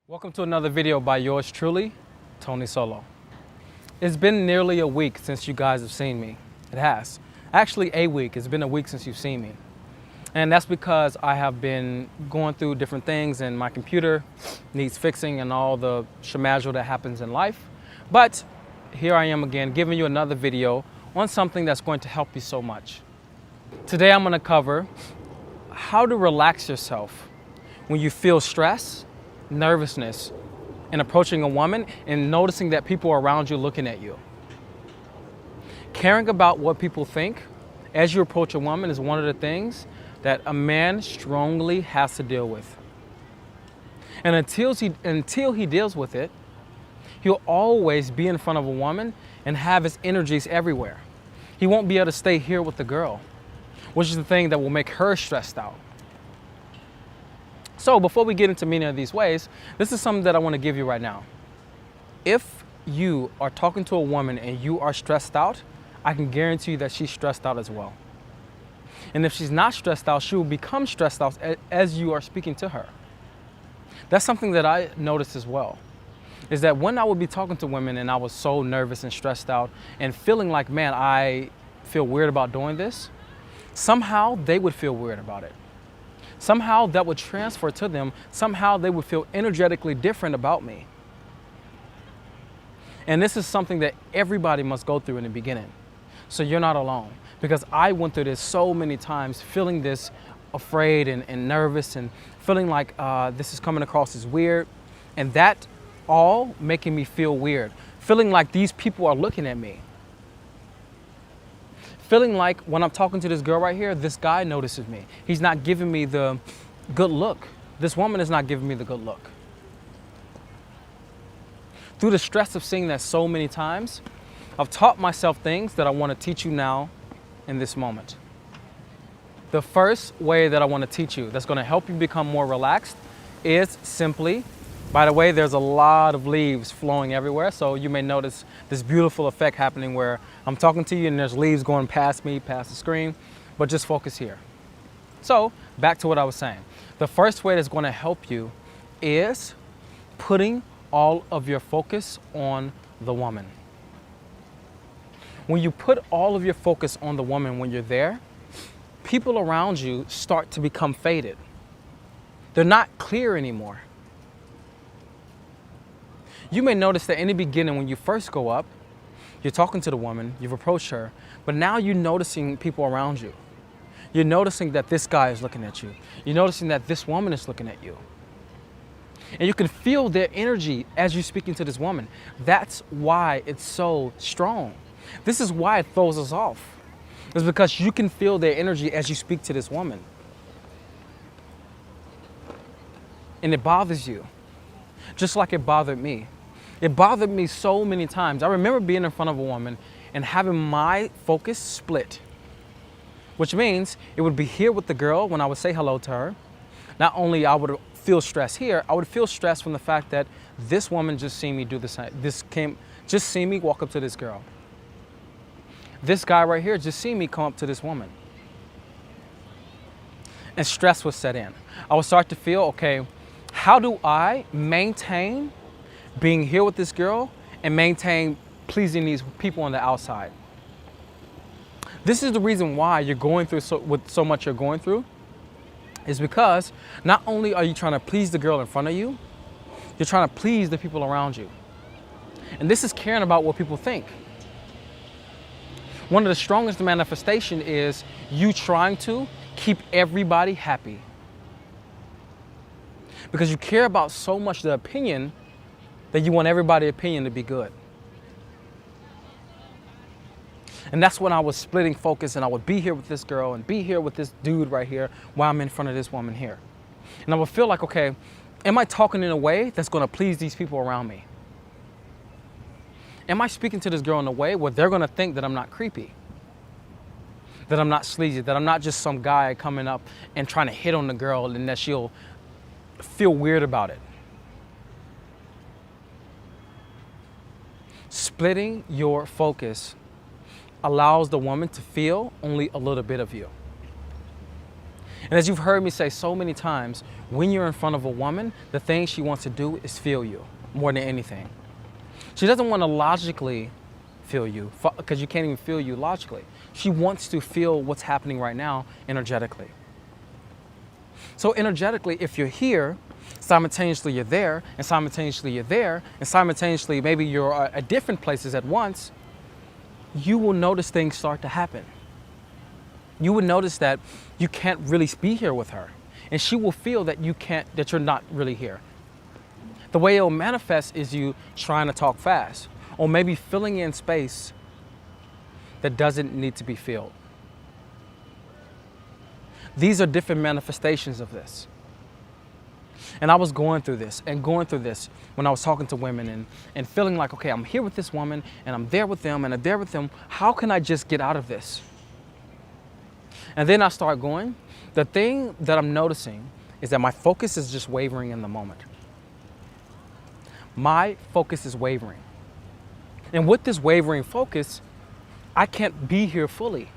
Welcome to another video by yours truly, Tony Solo. It's been nearly a week since you guys have seen me. It has. Actually, a week. It's been a week since you've seen me. And that's because I have been going through different things and my computer needs fixing and all the shemazzle that happens in life. But here I am again giving you another video on something that's going to help you so much. Today I'm going to cover how to relax yourself when you feel stress, nervousness in approaching a woman and noticing that people around you looking at you. Caring about what people think as you approach a woman is one of the things that a man strongly has to deal with. And until he deals with it, he'll always be in front of a woman and have his energies everywhere. He won't be able to stay here with the girl, which is the thing that will make her stressed out. So before we get into many of these ways, this is something that I want to give you right now. If you are talking to a woman and you are stressed out, I can guarantee you that she's stressed out as well. And if she's not stressed out, she will become stressed out as you are speaking to her. That's something that I noticed as well, is that when I would be talking to women and I was so nervous and stressed out and feeling like, man, I feel weird about doing this, somehow they would feel weird about it. Somehow that would transfer to them. Somehow they would feel energetically different about me. And this is something that everybody must go through in the beginning. So you're not alone. Because I went through this so many times, feeling this afraid and nervous and feeling like this is coming across as weird. And that all making me feel weird. Feeling like these people are looking at me. Feeling like when I'm talking to this girl right here, this guy notices me. He's not giving me the good look. This woman is not giving me the good look. Through the stress of seeing that so many times, I've taught myself things that I want to teach you now in this moment. The first way that I want to teach you that's going to help you become more relaxed is simply, by the way, there's a lot of leaves flowing everywhere, so you may notice this beautiful effect happening where I'm talking to you and there's leaves going past me, past the screen, but just focus here. So, back to what I was saying. The first way that's going to help you is putting all of your focus on the woman. When you put all of your focus on the woman when you're there, people around you start to become faded. They're not clear anymore. You may notice that in the beginning when you first go up, you're talking to the woman, you've approached her, but now you're noticing people around you. You're noticing that this guy is looking at you. You're noticing that this woman is looking at you. And you can feel their energy as you're speaking to this woman. That's why it's so strong. This is why it throws us off. It's because you can feel their energy as you speak to this woman. And it bothers you, just like it bothered me. It bothered me so many times. I remember being in front of a woman and having my focus split, which means it would be here with the girl when I would say hello to her. Not only I would feel stress here, I would feel stress from the fact that this woman just seen me do the same. Just seen me walk up to this girl. This guy right here just seen me come up to this woman. And stress would set in. I would start to feel, okay, how do I maintain being here with this girl and maintain pleasing these people on the outside? This is the reason why you're going through so much you're going through, is because not only are you trying to please the girl in front of you, you're trying to please the people around you. And this is caring about what people think. One of the strongest manifestation is you trying to keep everybody happy. Because you care about so much the opinion that you want everybody's opinion to be good. And that's when I was splitting focus and I would be here with this girl and be here with this dude right here while I'm in front of this woman here. And I would feel like, okay, am I talking in a way that's going to please these people around me? Am I speaking to this girl in a way where they're going to think that I'm not creepy? That I'm not sleazy? That I'm not just some guy coming up and trying to hit on the girl and that she'll feel weird about it? Splitting your focus allows the woman to feel only a little bit of you. And as you've heard me say so many times, when you're in front of a woman, the thing she wants to do is feel you more than anything. She doesn't want to logically feel you because you can't even feel you logically. She wants to feel what's happening right now energetically. So energetically, if you're here, simultaneously you're there, and simultaneously you're there, and simultaneously maybe you're at different places at once, you will notice things start to happen. You would notice that you can't really be here with her, and she will feel that that you're not really here. The way it'll manifest is you trying to talk fast, or maybe filling in space that doesn't need to be filled. These are different manifestations of this. And I was going through this when I was talking to women and feeling like, okay, I'm here with this woman and I'm there with them and I'm there with them. How can I just get out of this? And then I start going. The thing that I'm noticing is that my focus is just wavering in the moment. My focus is wavering. And with this wavering focus, I can't be here fully.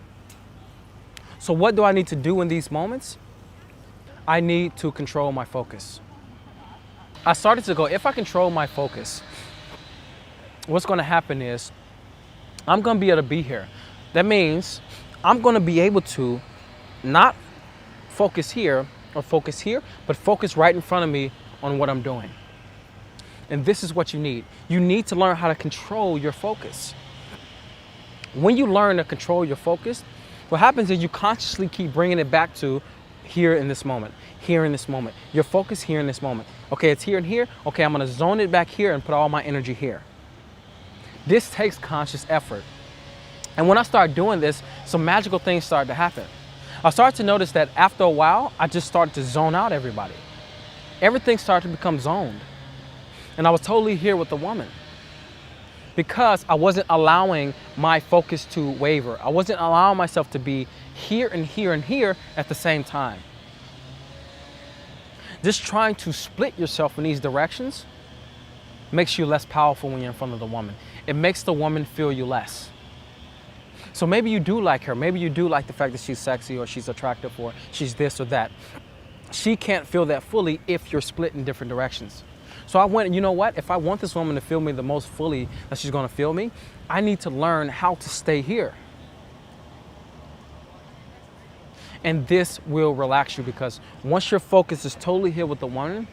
So what do I need to do in these moments? I need to control my focus. I started to go, if I control my focus, what's going to happen is I'm going to be able to be here. That means I'm going to be able to not focus here or focus here, but focus right in front of me on what I'm doing. And this is what you need. You need to learn how to control your focus. When you learn to control your focus, what happens is you consciously keep bringing it back to here in this moment, here in this moment. Your focus here in this moment. Okay, it's here and here. Okay, I'm going to zone it back here and put all my energy here. This takes conscious effort. And when I start doing this, some magical things start to happen. I start to notice that after a while, I just started to zone out everybody. Everything started to become zoned. And I was totally here with the woman because I wasn't allowing my focus to waver. I wasn't allowing myself to be here and here and here at the same time. Just trying to split yourself in these directions makes you less powerful when you're in front of the woman. It makes the woman feel you less. So maybe you do like her. Maybe you do like the fact that she's sexy or she's attractive or she's this or that. She can't feel that fully if you're split in different directions. So I went, you know what? If I want this woman to feel me the most fully that she's going to feel me, I need to learn how to stay here. And this will relax you because once your focus is totally here with the woman,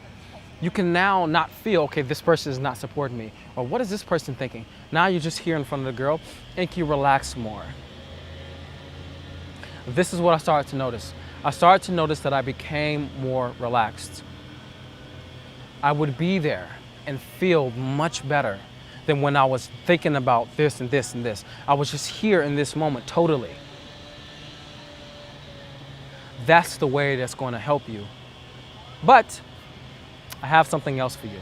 you can now not feel, okay, this person is not supporting me. Or what is this person thinking? Now you're just here in front of the girl and you relax more. This is what I started to notice. I started to notice that I became more relaxed. I would be there and feel much better than when I was thinking about this and this and this. I was just here in this moment totally. That's the way that's going to help you. But I have something else for you.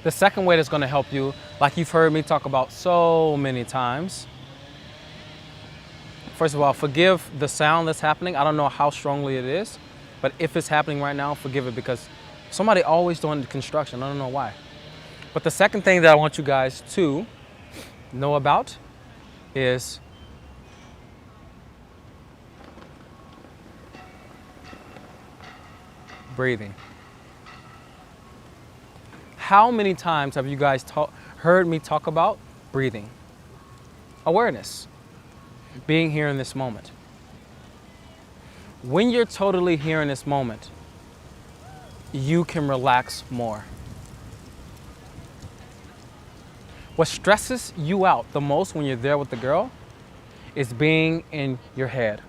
The second way that's going to help you, like you've heard me talk about so many times. First of all, forgive the sound that's happening. I don't know how strongly it is, but if it's happening right now, forgive it because somebody always doing the construction. I don't know why. But the second thing that I want you guys to know about is breathing. How many times have you guys heard me talk about breathing? Awareness. Being here in this moment. When you're totally here in this moment, you can relax more. What stresses you out the most when you're there with the girl is being in your head.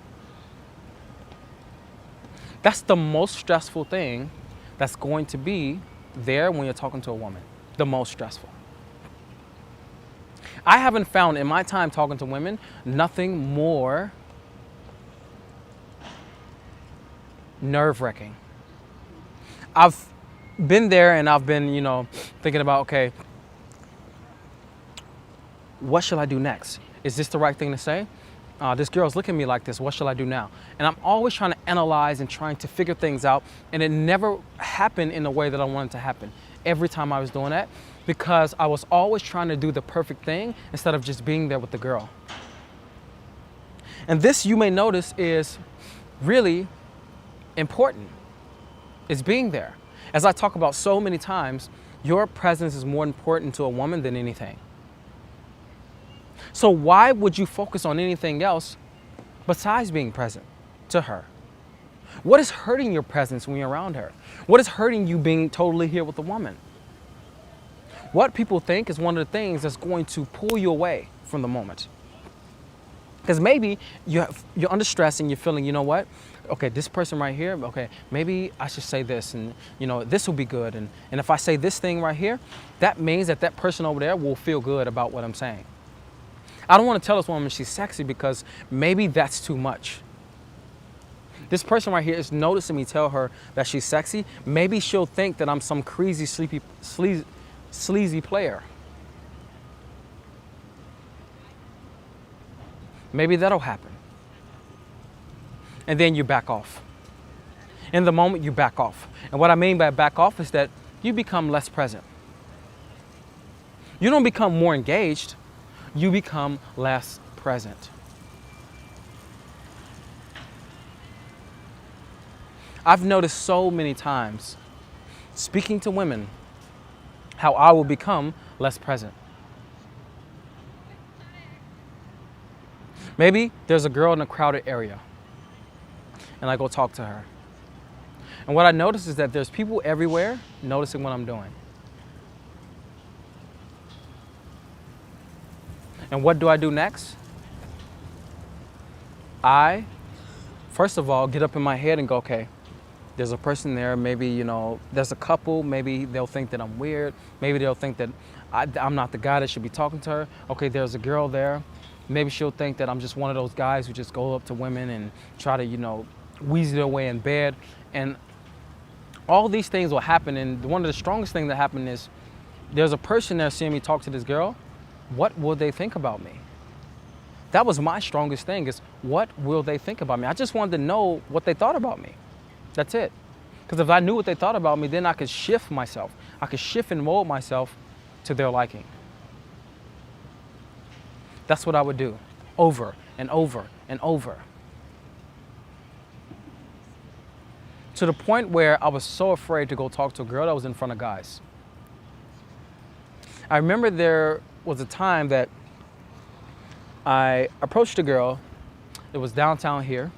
That's the most stressful thing that's going to be there when you're talking to a woman. The most stressful. I haven't found in my time talking to women nothing more nerve-wracking. I've been there and I've been, thinking about, okay, what shall I do next? Is this the right thing to say? This girl's looking at me like this. What shall I do now? And I'm always trying to analyze and trying to figure things out. And it never happened in the way that I wanted to happen every time I was doing that because I was always trying to do the perfect thing instead of just being there with the girl. And this, you may notice, is really important. It's being there. As I talk about so many times, your presence is more important to a woman than anything. So why would you focus on anything else besides being present to her? What is hurting your presence when you're around her? What is hurting you being totally here with a woman? What people think is one of the things that's going to pull you away from the moment. Because maybe you're under stress and you're feeling, you know what? Okay, this person right here, okay, maybe I should say this and, this will be good. And if I say this thing right here, that means that that person over there will feel good about what I'm saying. I don't want to tell this woman she's sexy because maybe that's too much. This person right here is noticing me tell her that she's sexy. Maybe she'll think that I'm some crazy, sleazy player. Maybe that'll happen. And then you back off. In the moment, you back off. And what I mean by back off is that you become less present. You don't become more engaged. You become less present. I've noticed so many times, speaking to women, how I will become less present. Maybe there's a girl in a crowded area and I go talk to her. And what I notice is that there's people everywhere noticing what I'm doing. And what do I do next? I, first of all, get up in my head and go, okay, there's a person there, maybe, there's a couple, maybe they'll think that I'm weird. Maybe they'll think that I'm not the guy that should be talking to her. Okay, there's a girl there. Maybe she'll think that I'm just one of those guys who just go up to women and try to, wheezy their way in bed. And all these things will happen. And one of the strongest things that happen is there's a person there seeing me talk to this girl. What will they think about me? That was my strongest thing, is what will they think about me? I just wanted to know what they thought about me. That's it. Because if I knew what they thought about me, then I could shift myself. I could shift and mold myself to their liking. That's what I would do over and over and over. To the point where I was so afraid to go talk to a girl that was in front of guys. I remember there was a time that I approached a girl. It was downtown here.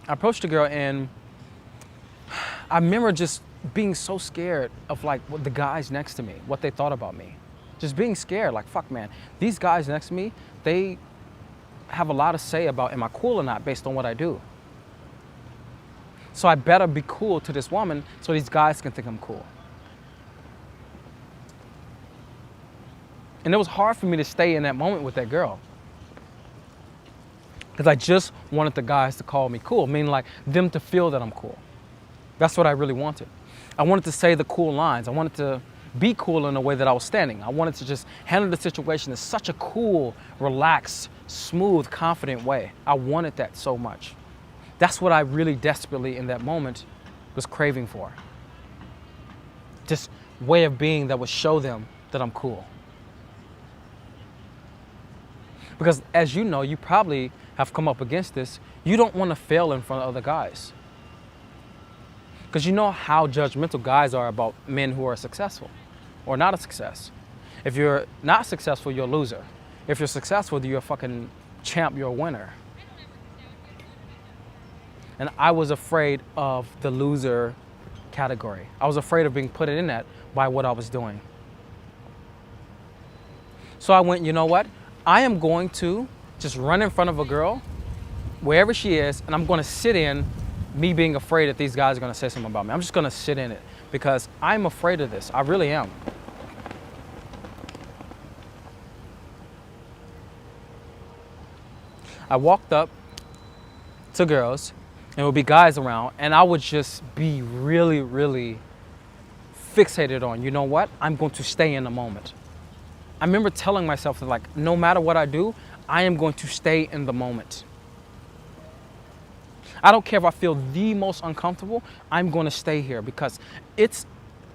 I approached a girl and I remember just being so scared of what the guys next to me, what they thought about me. Just being scared, fuck man, these guys next to me, they have a lot to say about am I cool or not based on what I do. So I better be cool to this woman so these guys can think I'm cool. And it was hard for me to stay in that moment with that girl. Because I just wanted the guys to call me cool, meaning them to feel that I'm cool. That's what I really wanted. I wanted to say the cool lines. I wanted to be cool in the way that I was standing. I wanted to just handle the situation in such a cool, relaxed, smooth, confident way. I wanted that so much. That's what I really desperately in that moment was craving for. This way of being that would show them that I'm cool. Because as you know, you probably have come up against this. You don't want to fail in front of other guys. Because you know how judgmental guys are about men who are successful or not a success. If you're not successful, you're a loser. If you're successful, you're a fucking champ, you're a winner. And I was afraid of the loser category. I was afraid of being put in that by what I was doing. So I went, you know what? I am going to just run in front of a girl, wherever she is, and I'm going to sit in me being afraid that these guys are going to say something about me. I'm just going to sit in it because I'm afraid of this. I really am. I walked up to girls, and there would be guys around, and I would just be really, really fixated on, you know what? I'm going to stay in the moment. I remember telling myself that no matter what I do, I am going to stay in the moment. I don't care if I feel the most uncomfortable, I'm going to stay here because it's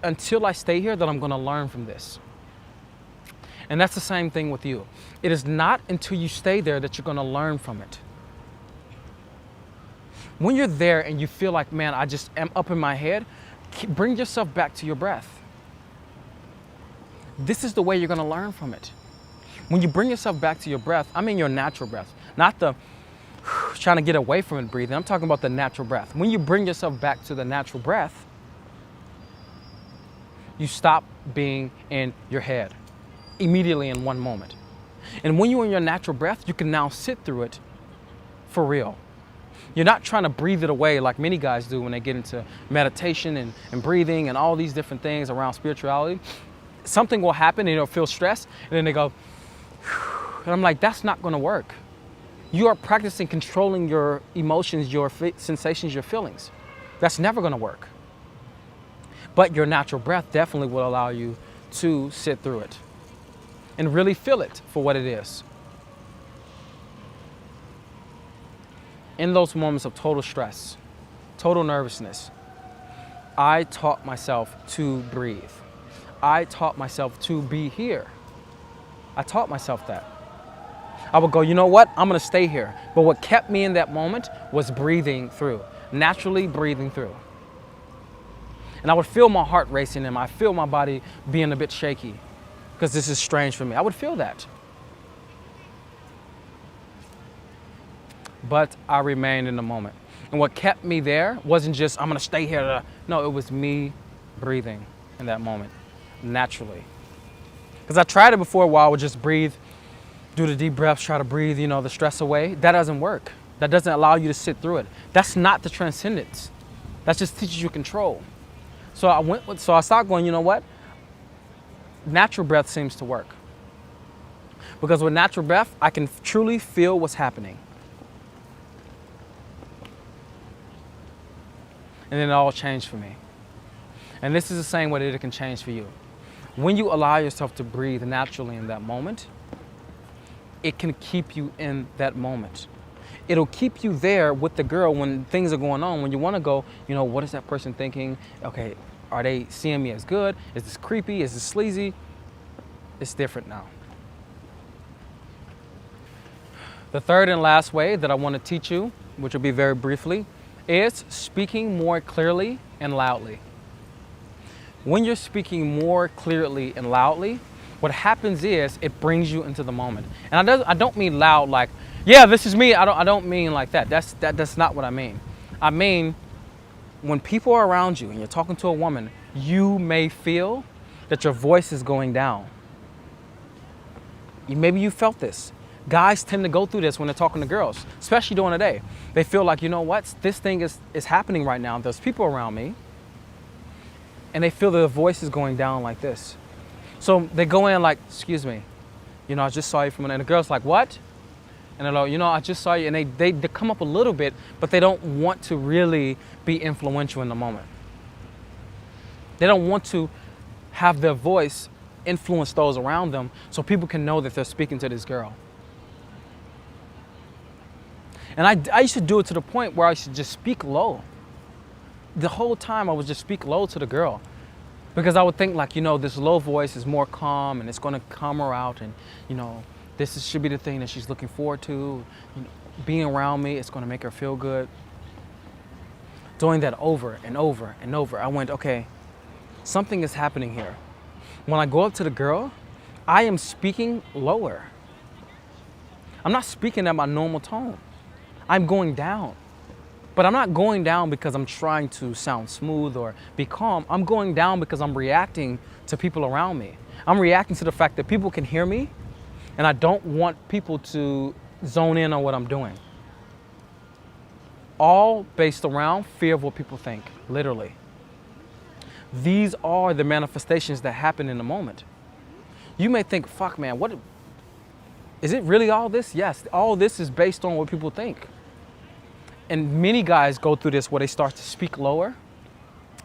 until I stay here that I'm going to learn from this. And that's the same thing with you. It is not until you stay there that you're going to learn from it. When you're there and you feel like, man, I just am up in my head, bring yourself back to your breath. This is the way you're going to learn from it. When you bring yourself back to your breath, I mean your natural breath, not the trying to get away from it breathing. I'm talking about the natural breath. When you bring yourself back to the natural breath, you stop being in your head immediately in one moment. And when you're in your natural breath, you can now sit through it for real. You're not trying to breathe it away like many guys do when they get into meditation and breathing and all these different things around spirituality. Something will happen and they'll feel stressed and then they go, and I'm like, that's not going to work. You are practicing controlling your emotions, your sensations, your feelings. That's never going to work. But your natural breath definitely will allow you to sit through it and really feel it for what it is. In those moments of total stress, total nervousness, I taught myself to breathe. I taught myself to be here. I taught myself that. I would go, you know what? I'm going to stay here. But what kept me in that moment was breathing through, naturally breathing through. And I would feel my heart racing and I feel my body being a bit shaky because this is strange for me. I would feel that. But I remained in the moment. And what kept me there wasn't just, I'm going to stay here. No, it was me breathing in that moment, naturally. Because I tried it before where I would just breathe, do the deep breaths, try to breathe, the stress away. That doesn't work. That doesn't allow you to sit through it. That's not the transcendence. That just teaches you control. So I started going, you know what? Natural breath seems to work. Because with natural breath, I can truly feel what's happening. And then it all changed for me. And this is the same way that it can change for you. When you allow yourself to breathe naturally in that moment, it can keep you in that moment. It'll keep you there with the girl when things are going on, when you want to go, what is that person thinking? Okay, are they seeing me as good? Is this creepy? Is this sleazy? It's different now. The third and last way that I want to teach you, which will be very briefly, is speaking more clearly and loudly. When you're speaking more clearly and loudly, what happens is it brings you into the moment. And I don't mean loud like, yeah, this is me. I don't mean like that. That's not what I mean. I mean, when people are around you and you're talking to a woman, you may feel that your voice is going down. Maybe you felt this. Guys tend to go through this when they're talking to girls, especially during the day. They feel like, you know what, this thing is happening right now. There's people around me. And they feel their voice is going down like this. So they go in like, excuse me, I just saw you from, and the girl's like, what? And they're like, I just saw you. And they come up a little bit, but they don't want to really be influential in the moment. They don't want to have their voice influence those around them so people can know that they're speaking to this girl. And I used to do it to the point where I should just speak low. The whole time I would just speak low to the girl because I would think like, this low voice is more calm and it's going to calm her out. And, should be the thing that she's looking forward to. Being around me, it's going to make her feel good. Doing that over and over and over, I went, okay, something is happening here. When I go up to the girl, I am speaking lower. I'm not speaking at my normal tone. I'm going down. But I'm not going down because I'm trying to sound smooth or be calm. I'm going down because I'm reacting to people around me. I'm reacting to the fact that people can hear me, and I don't want people to zone in on what I'm doing. All based around fear of what people think, literally. These are the manifestations that happen in the moment. You may think, fuck man, what is it really all this? Yes, all this is based on what people think. And many guys go through this where they start to speak lower.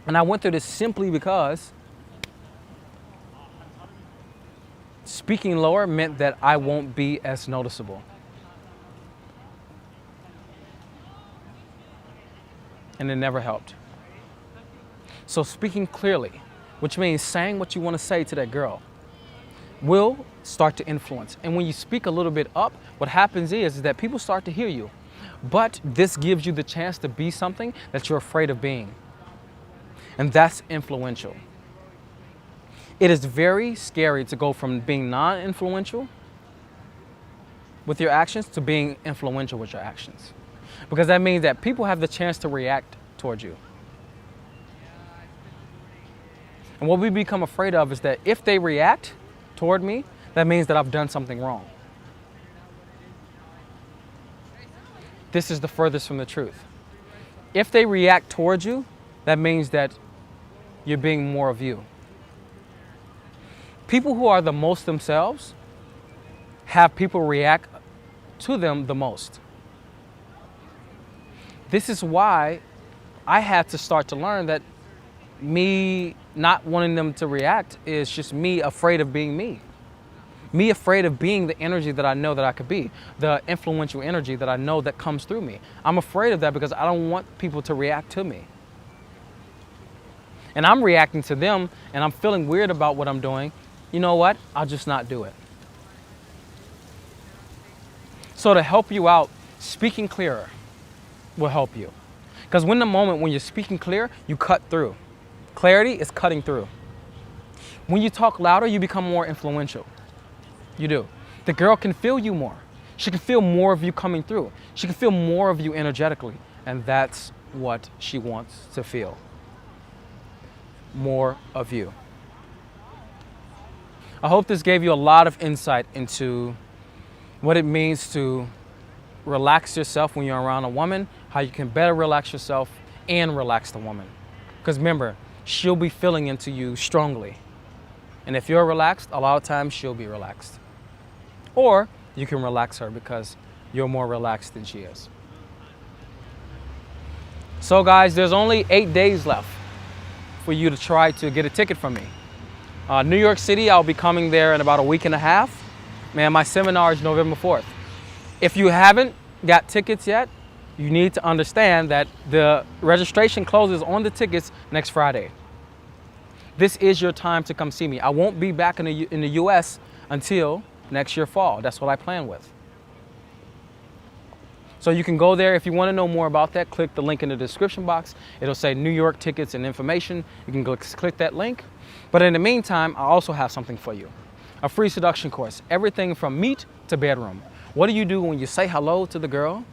And I went through this simply because speaking lower meant that I won't be as noticeable. And it never helped. So speaking clearly, which means saying what you want to say to that girl, will start to influence. And when you speak a little bit up, what happens is that people start to hear you. But this gives you the chance to be something that you're afraid of being. And that's influential. It is very scary to go from being non-influential with your actions to being influential with your actions. Because that means that people have the chance to react towards you. And what we become afraid of is that if they react toward me, that means that I've done something wrong. This is the furthest from the truth. If they react towards you, that means that you're being more of you. People who are the most themselves have people react to them the most. This is why I had to start to learn that me not wanting them to react is just me afraid of being me. Me afraid of being the energy that I know that I could be, the influential energy that I know that comes through me. I'm afraid of that because I don't want people to react to me. And I'm reacting to them and I'm feeling weird about what I'm doing. You know what? I'll just not do it. So to help you out, speaking clearer will help you. Because when you're speaking clear, you cut through. Clarity is cutting through. When you talk louder, you become more influential. You do. The girl can feel you more. She can feel more of you coming through. She can feel more of you energetically. And that's what she wants to feel. More of you. I hope this gave you a lot of insight into what it means to relax yourself when you're around a woman, how you can better relax yourself and relax the woman. Because remember, she'll be feeling into you strongly. And if you're relaxed, a lot of times she'll be relaxed. Or you can relax her because you're more relaxed than she is. So guys, there's only 8 days left for you to try to get a ticket from me. New York City, I'll be coming there in about a week and a half. Man, my seminar is November 4th. If you haven't got tickets yet, you need to understand that the registration closes on the tickets next Friday. This is your time to come see me. I won't be back in the US until next year fall. That's what I plan with. So you can go there. If you want to know more about that, click the link in the description box. It'll say New York tickets and information. You can go click that link. But in the meantime, I also have something for you. A free seduction course. Everything from meet to bedroom. What do you do when you say hello to the girl?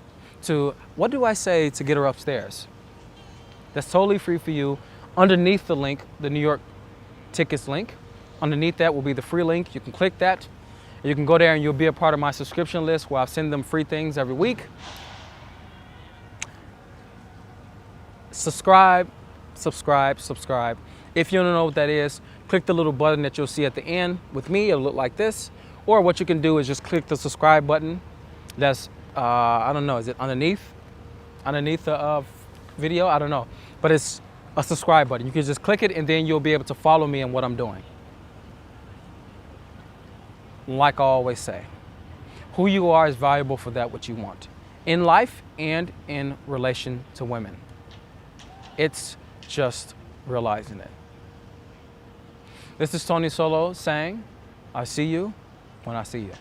To what do I say to get her upstairs? That's totally free for you. Underneath the link, the New York tickets link, underneath that will be the free link. You can click that. You can go there and you'll be a part of my subscription list where I send them free things every week. Subscribe, subscribe, subscribe. If you don't know what that is, click the little button that you'll see at the end with me. It'll look like this. Or what you can do is just click the subscribe button. That's, I don't know, is it underneath the video? I don't know. But it's a subscribe button. You can just click it and then you'll be able to follow me in what I'm doing. Like I always say, who you are is valuable for that what you want in life and in relation to women. It's just realizing it. This is Tony Solo saying, I see you when I see you.